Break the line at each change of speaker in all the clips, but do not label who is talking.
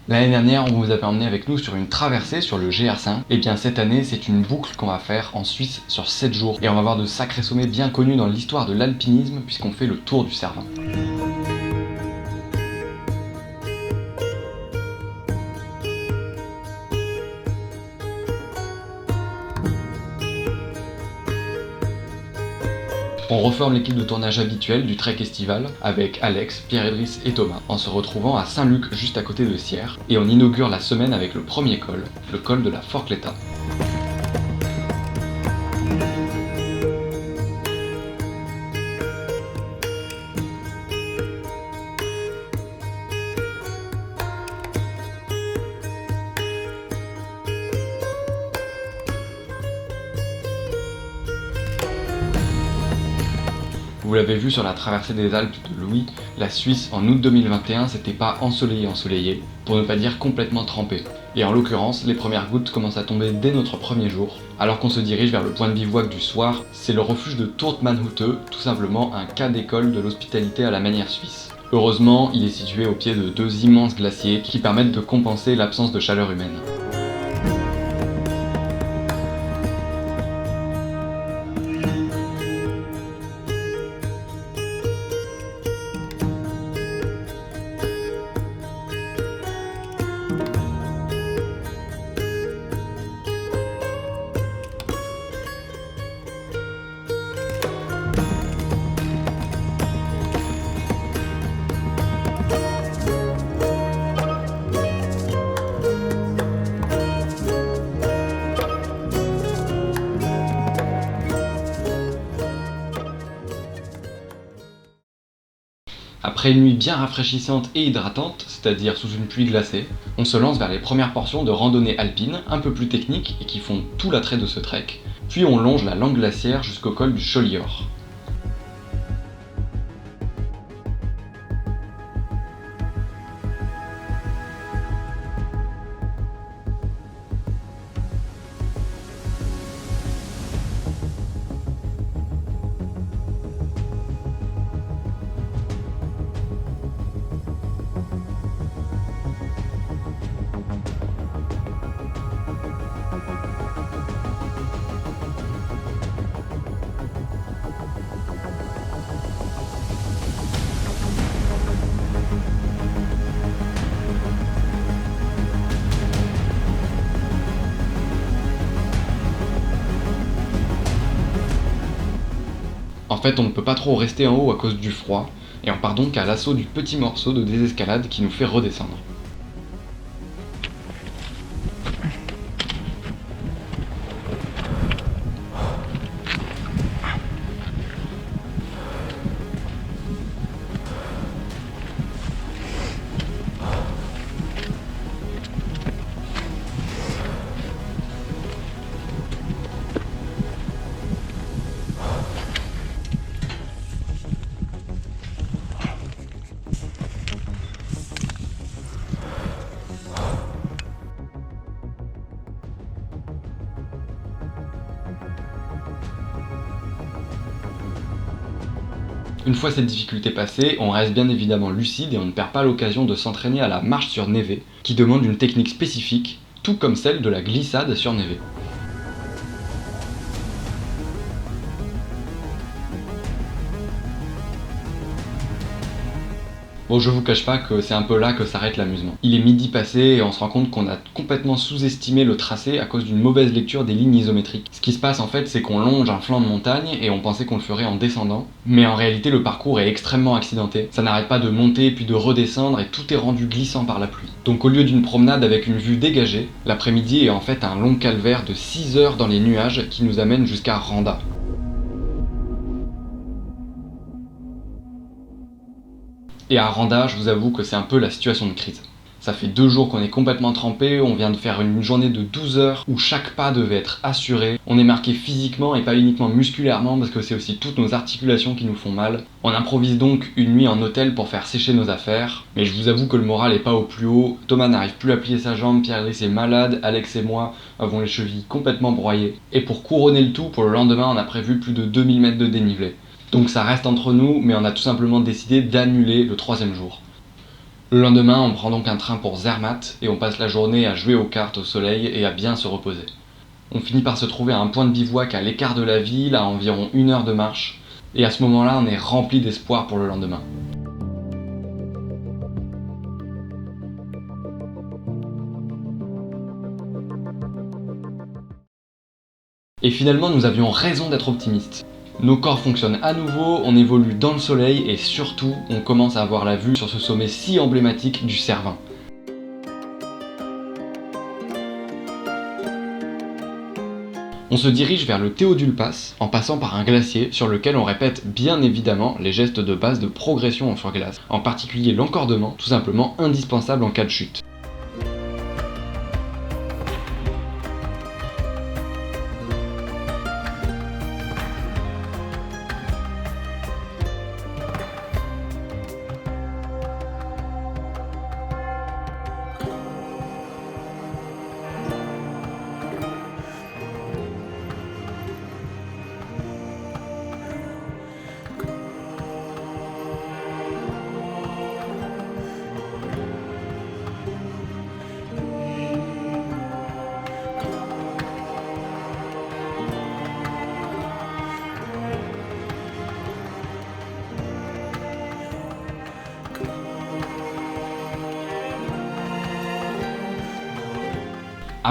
L'année dernière, on vous avait emmené avec nous sur une traversée sur le GR5. Et bien cette année, c'est une boucle qu'on va faire en Suisse sur 7 jours. Et on va voir de sacrés sommets bien connus dans l'histoire de l'alpinisme puisqu'on fait le tour du Cervin. On reforme l'équipe de tournage habituelle du Trek estival avec Alex, Pierre-Idriss et Thomas en se retrouvant à Saint-Luc juste à côté de Sierre et on inaugure la semaine avec le premier col, le col de la Forcletta. Vous l'avez vu sur la traversée des Alpes de Louis, la Suisse en août 2021 c'était pas ensoleillé, pour ne pas dire complètement trempé. Et en l'occurrence, les premières gouttes commencent à tomber dès notre premier jour. Alors qu'on se dirige vers le point de bivouac du soir, c'est le refuge de Tourtmannhütte, tout simplement un cas d'école de l'hospitalité à la manière suisse. Heureusement, il est situé au pied de deux immenses glaciers qui permettent de compenser l'absence de chaleur humaine. Après une nuit bien rafraîchissante et hydratante, c'est-à-dire sous une pluie glacée, on se lance vers les premières portions de randonnée alpine, un peu plus techniques et qui font tout l'attrait de ce trek, puis on longe la langue glaciaire jusqu'au col du Cholior. En fait, on ne peut pas trop rester en haut à cause du froid, et on part donc à l'assaut du petit morceau de désescalade qui nous fait redescendre. Une fois cette difficulté passée, on reste bien évidemment lucide et on ne perd pas l'occasion de s'entraîner à la marche sur névé, qui demande une technique spécifique, tout comme celle de la glissade sur névé. Bon, je vous cache pas que c'est un peu là que s'arrête l'amusement. Il est midi passé et on se rend compte qu'on a complètement sous-estimé le tracé à cause d'une mauvaise lecture des lignes isométriques. Ce qui se passe en fait, c'est qu'on longe un flanc de montagne et on pensait qu'on le ferait en descendant, mais en réalité le parcours est extrêmement accidenté. Ça n'arrête pas de monter puis de redescendre et tout est rendu glissant par la pluie. Donc au lieu d'une promenade avec une vue dégagée, l'après-midi est en fait un long calvaire de 6 heures dans les nuages qui nous amène jusqu'à Randa. Et à Randa, je vous avoue que c'est un peu la situation de crise. Ça fait 2 jours qu'on est complètement trempé, on vient de faire une journée de 12 heures où chaque pas devait être assuré. On est marqué physiquement et pas uniquement musculairement parce que c'est aussi toutes nos articulations qui nous font mal. On improvise donc une nuit en hôtel pour faire sécher nos affaires. Mais je vous avoue que le moral est pas au plus haut. Thomas n'arrive plus à plier sa jambe, Pierre-Idriss est malade, Alex et moi avons les chevilles complètement broyées. Et pour couronner le tout, pour le lendemain, on a prévu plus de 2000 mètres de dénivelé. Donc ça reste entre nous, mais on a tout simplement décidé d'annuler le 3e jour. Le lendemain, on prend donc un train pour Zermatt et on passe la journée à jouer aux cartes au soleil et à bien se reposer. On finit par se trouver à un point de bivouac à l'écart de la ville, à environ 1 heure de marche, et à ce moment-là, on est rempli d'espoir pour le lendemain. Et finalement, nous avions raison d'être optimistes. Nos corps fonctionnent à nouveau, on évolue dans le soleil et surtout, on commence à avoir la vue sur ce sommet si emblématique du Cervin. On se dirige vers le Théodule Pass en passant par un glacier sur lequel on répète bien évidemment les gestes de base de progression sur glace, en particulier l'encordement, tout simplement indispensable en cas de chute.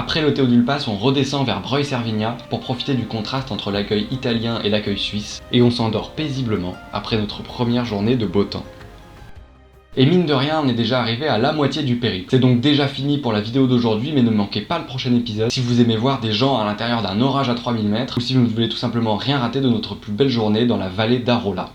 Après le Théodule Pass, on redescend vers Breuil-Servignat pour profiter du contraste entre l'accueil italien et l'accueil suisse, et on s'endort paisiblement après notre première journée de beau temps. Et mine de rien, on est déjà arrivé à la moitié du périple. C'est donc déjà fini pour la vidéo d'aujourd'hui, mais ne manquez pas le prochain épisode si vous aimez voir des gens à l'intérieur d'un orage à 3000 mètres, ou si vous ne voulez tout simplement rien rater de notre plus belle journée dans la vallée d'Arola.